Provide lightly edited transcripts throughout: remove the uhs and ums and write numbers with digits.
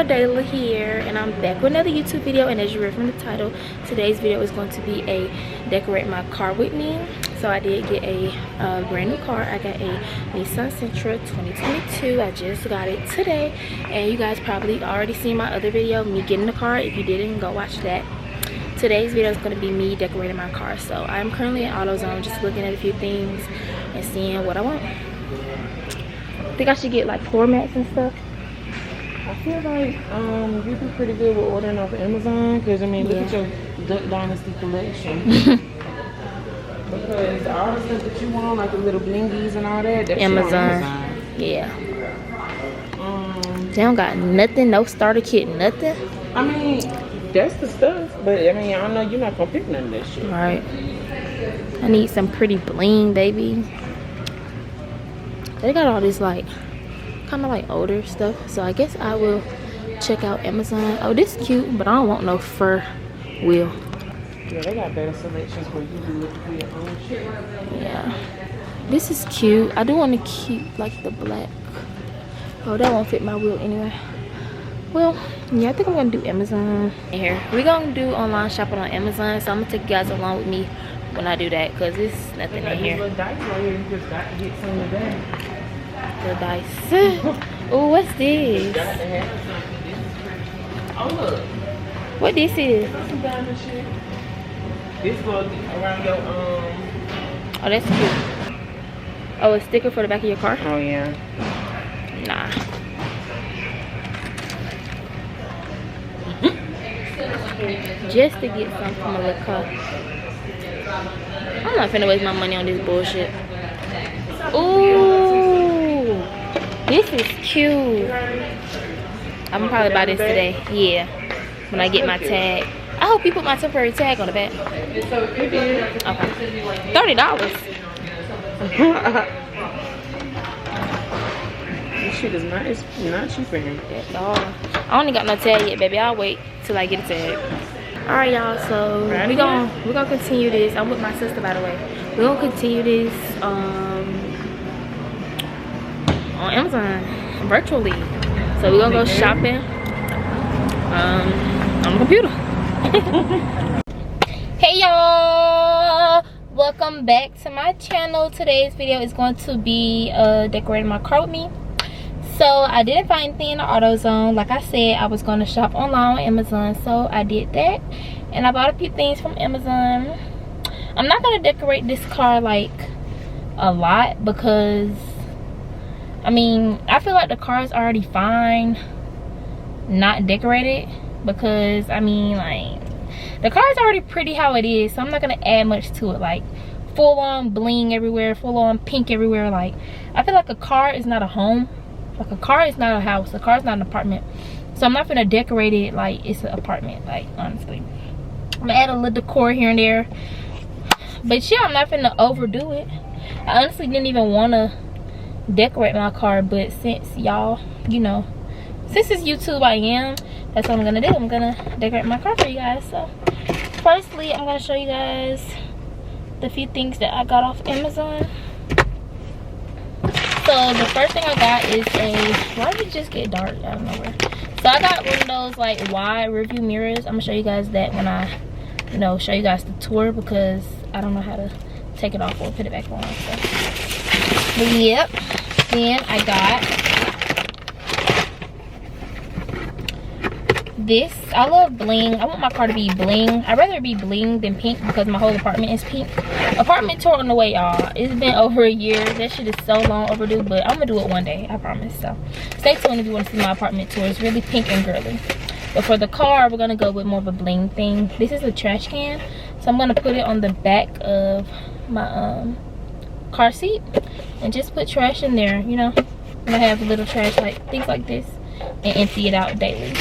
girl Dayla here, and I'm back with another YouTube video. And as you read from the title, today's video is going to be a decorate my car with me. So I did get a brand new car. I got a Nissan Sentra 2022. I just got it today, and you guys probably already seen my other video, me getting the car. If you didn't, go watch that. Today's video is going to be me decorating my car. So I'm currently in AutoZone, just looking at a few things and seeing what I want. I think I should get like floor mats and stuff. I feel like you do pretty good with ordering off Amazon, because I mean, look at your Duck Dynasty collection. Because all the stuff that you want, like the little blingies and all that, that's Amazon. Yeah. They don't got nothing, no starter kit, nothing. I mean, that's the stuff, but I mean, I know you're not gonna pick none of that shit. Right. I need some pretty bling, baby. They got all this like kind of like older stuff, so I guess I will check out Amazon. Oh, this is cute, but I don't want no fur wheel. Yeah, they got better selections where you do it for your own shit. Yeah, this is cute. I do want to keep like the black. Oh, that won't fit my wheel anyway. Well, yeah, I think I'm gonna do Amazon. Here we're gonna do online shopping on Amazon, so I'm gonna take you guys along with me when I do that, because there's nothing in here. Little dice right here, you just got to get some of that. The dice. Oh, what's this? Oh, look. What this is? Some diamond shit. This goes around your Oh, that's cute. Oh, a sticker for the back of your car? Oh yeah. Nah. Just to get some from a little car. I'm not finna waste my money on this bullshit. Ooh, this is cute. I'm probably buy this today. Yeah, when I get my tag. I hope you put my temporary tag on the back. Okay. $30. This shit is not, it's not cheap for him. That's all. I only got no tag yet, baby. I'll wait till I get a tag. All right, y'all. So we're gonna continue this. I'm with my sister, by the way. We're gonna continue this on Amazon virtually. So we're gonna go shopping on the computer. Hey y'all, welcome back to my channel. Today's video is going to be decorating my car with me. So I didn't find anything in the AutoZone. Like I said, I was going to shop online on Amazon, so I did that, and I bought a few things from Amazon. I'm not going to decorate this car like a lot, because I mean, I feel like the car is already fine not decorated, because I mean, like, the car is already pretty how it is, so I'm not going to add much to it, like full on bling everywhere, full on pink everywhere. Like, I feel like a car is not a home. Like, a car is not a house. A car is not an apartment. So I'm not gonna decorate it like it's an apartment, like, honestly. I'm gonna add a little decor here and there, but yeah, I'm not gonna overdo it. I honestly didn't even want to decorate my car, but since y'all, you know, since it's YouTube, I am. That's what I'm gonna do. I'm gonna decorate my car for you guys. So firstly, I'm gonna show you guys the few things that I got off Amazon. So the first thing I got is why did it just get dark out of nowhere? So I got one of those like wide review mirrors. I'm gonna show you guys that when I, you know, show you guys the tour, because I don't know how to take it off or put it back on. So. But yep. Then I got this. I love bling. I want my car to be bling. I'd rather it be bling than pink, because my whole apartment is pink. Apartment tour on the way, y'all. It's been over a year. That shit is so long overdue, but I'm gonna do it one day, I promise. So stay tuned if you want to see my apartment tour. It's really pink and girly. But for the car, we're gonna go with more of a bling thing. This is a trash can, so I'm gonna put it on the back of my car seat and just put trash in there. You know, I'm gonna have little trash, like things like this, and empty it out daily.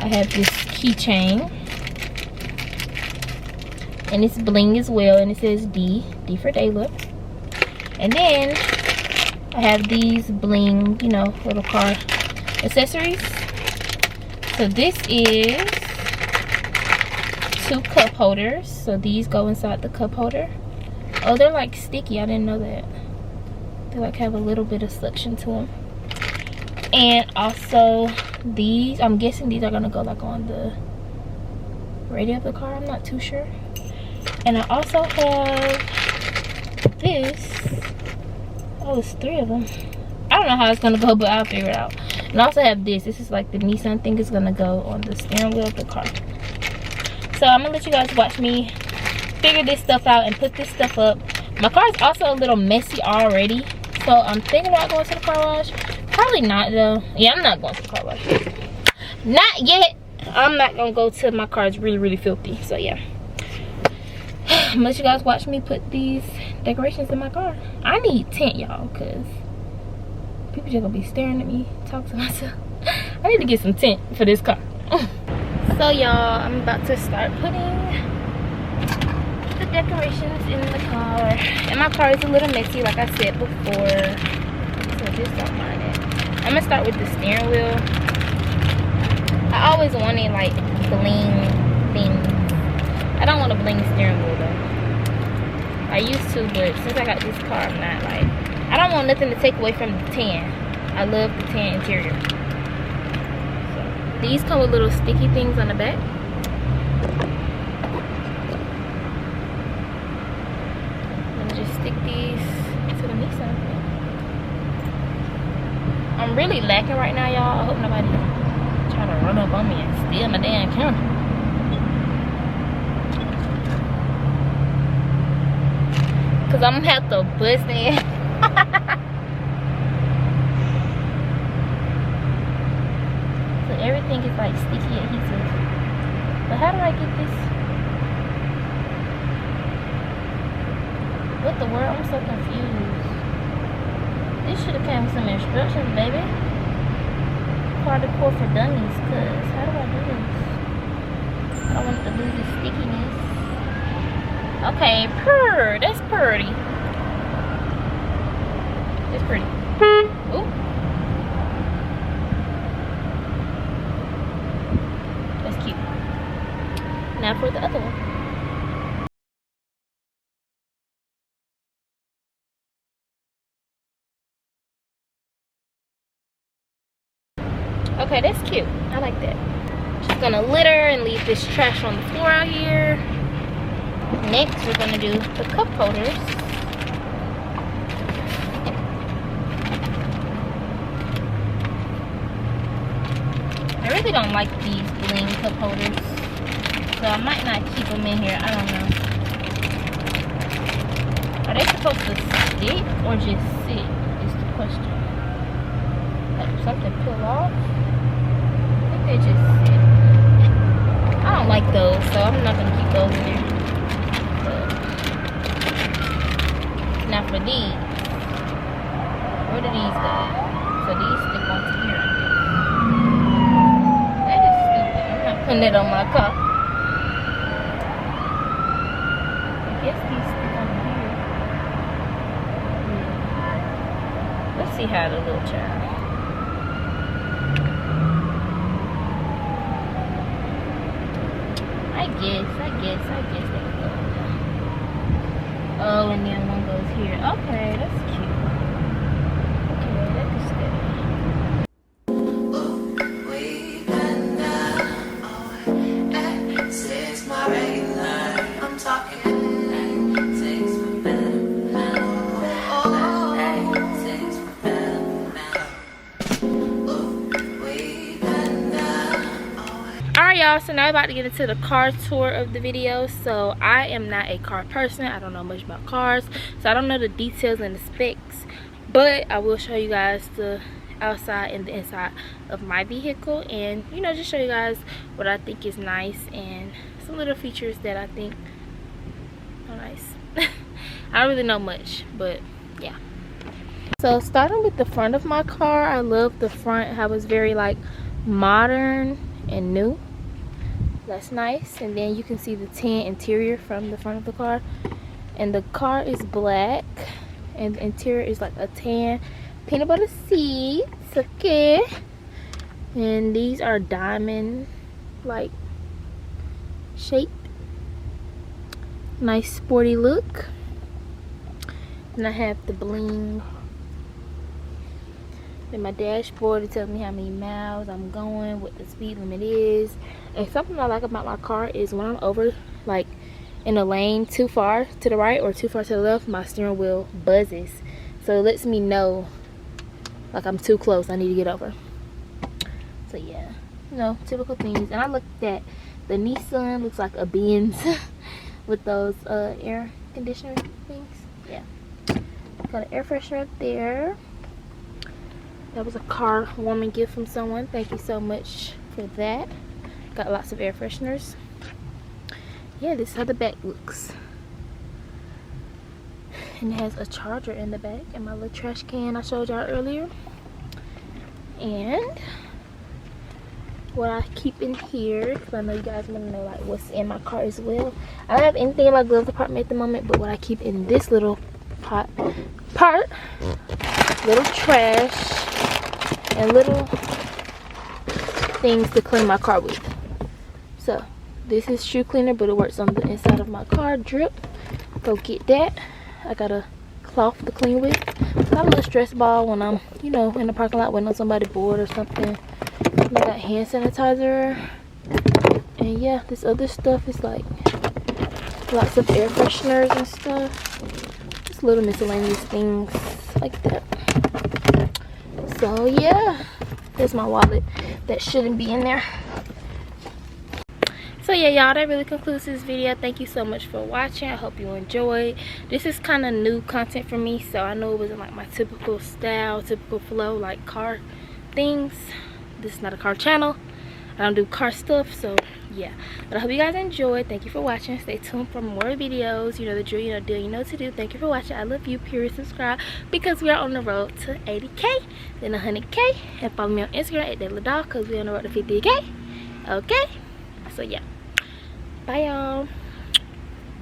I have this keychain, and it's bling as well, and it says D for Dayla. And then I have these bling, you know, little car accessories. So this is 2 cup holders, so these go inside the cup holder. Oh, they're like sticky. I didn't know that. They like have a little bit of suction to them. And also these, I'm guessing these are gonna go like on the radio of the car. I'm not too sure. And I also have this. Oh, it's 3 of them. I don't know how it's gonna go, but I'll figure it out. And I also have this. This is like the Nissan thing. Is gonna go on the steering wheel of the car. So I'm gonna let you guys watch me figure this stuff out and put this stuff up. My car is also a little messy already, so I'm thinking about going to the car wash. Probably not though. Yeah, I'm not going to the car wash. Not yet. I'm not gonna go till my car is really filthy. So yeah, I'm gonna let you guys watch me put these decorations in my car. I need tint, y'all, because people just gonna be staring at me, talk to myself. I need to get some tint for this car. So y'all, I'm about to start putting the decorations in the car. And my car is a little messy, like I said before, so just don't mind it. I'm gonna start with the steering wheel. I always wanted like bling things. I don't want a bling steering wheel though. I used to, but since I got this car, I'm not like, I don't want nothing to take away from the tan. I love the tan interior. So these come with little sticky things on the back. Just stick these to the Nissan. I'm really lacking right now, y'all. I hope nobody try to run up on me and steal my damn camera. Cause I'm gonna have to bust in. So everything is like sticky adhesive. But how do I get this? What the world? I'm so confused. This should have came with some instructions, baby. Car decor for dummies, cuz how do I do this? I don't want to lose the stickiness. Okay, purr. That's pretty. It's pretty. Ooh. That's cute. Now for the other one. Okay, that's cute. I like that. Just gonna litter and leave this trash on the floor out here. Next, we're gonna do the cup holders. I really don't like these bling cup holders, so I might not keep them in here. I don't know. Are they supposed to stick or just sit? Is the question. Like something peel off? I think they just sit. I don't like those, so I'm not gonna keep those in there. Now for these, where do these go? So these stick onto here, I guess. That is stupid. I'm not putting it on my car. I guess these stick on here. Yeah. Let's see how the little child. I guess they can go. Oh, and then one goes here. Okay, that's cute. Okay, that can stay. I'm talking. Alright y'all, so now we're about to get into the car tour of the video. So I am not a car person. I don't know much about cars, so I don't know the details and the specs, but I will show you guys the outside and the inside of my vehicle, and you know, just show you guys what I think is nice and some little features that I think are nice. I don't really know much, but yeah. So starting with the front of my car, I love the front, how it's very like modern and new. That's nice. And then you can see the tan interior from the front of the car, and the car is black and the interior is like a tan peanut butter seats. Okay, and these are diamond like shape. Nice sporty look. And I have the bling Then my dashboard, it tells me how many miles I'm going, what the speed limit is. And something I like about my car is when I'm over, like in a lane too far to the right or too far to the left, my steering wheel buzzes. So it lets me know like I'm too close, I need to get over. So yeah, you know, typical things. And I looked at the Nissan, looks like a Benz with those air conditioner things. Yeah, got an air freshener up there. That was a car warming gift from someone. Thank you so much for that. Got lots of air fresheners. Yeah, this is how the back looks. And it has a charger in the back and my little trash can I showed y'all earlier. And what I keep in here, because I know you guys want to know like what's in my car as well. I don't have anything in my glove department at the moment, but what I keep in this little little trash and little things to clean my car with. So this is shoe cleaner, but it works on the inside of my car. Drip, go get that. I got a cloth to clean with. Got a little stress ball when I'm, you know, in the parking lot waiting on somebody bored or something. I got hand sanitizer. And yeah, this other stuff is like lots of air fresheners and stuff. Just little miscellaneous things like that. So yeah, there's my wallet that shouldn't be in there. So yeah, y'all, that really concludes this video. Thank you so much for watching. I hope you enjoyed. This is kind of new content for me, so I know it wasn't like my typical style, typical flow, like car things. This is not a car channel. I don't do car stuff, so yeah. But I hope you guys enjoyed. Thank you for watching. Stay tuned for more videos. You know the drill, you know the deal, you know what to do. Thank you for watching. I love you. Period. Subscribe, because we are on the road to 80K, then 100K, and follow me on Instagram at dayla, because we're on the road to 50K. Okay, so yeah, bye y'all.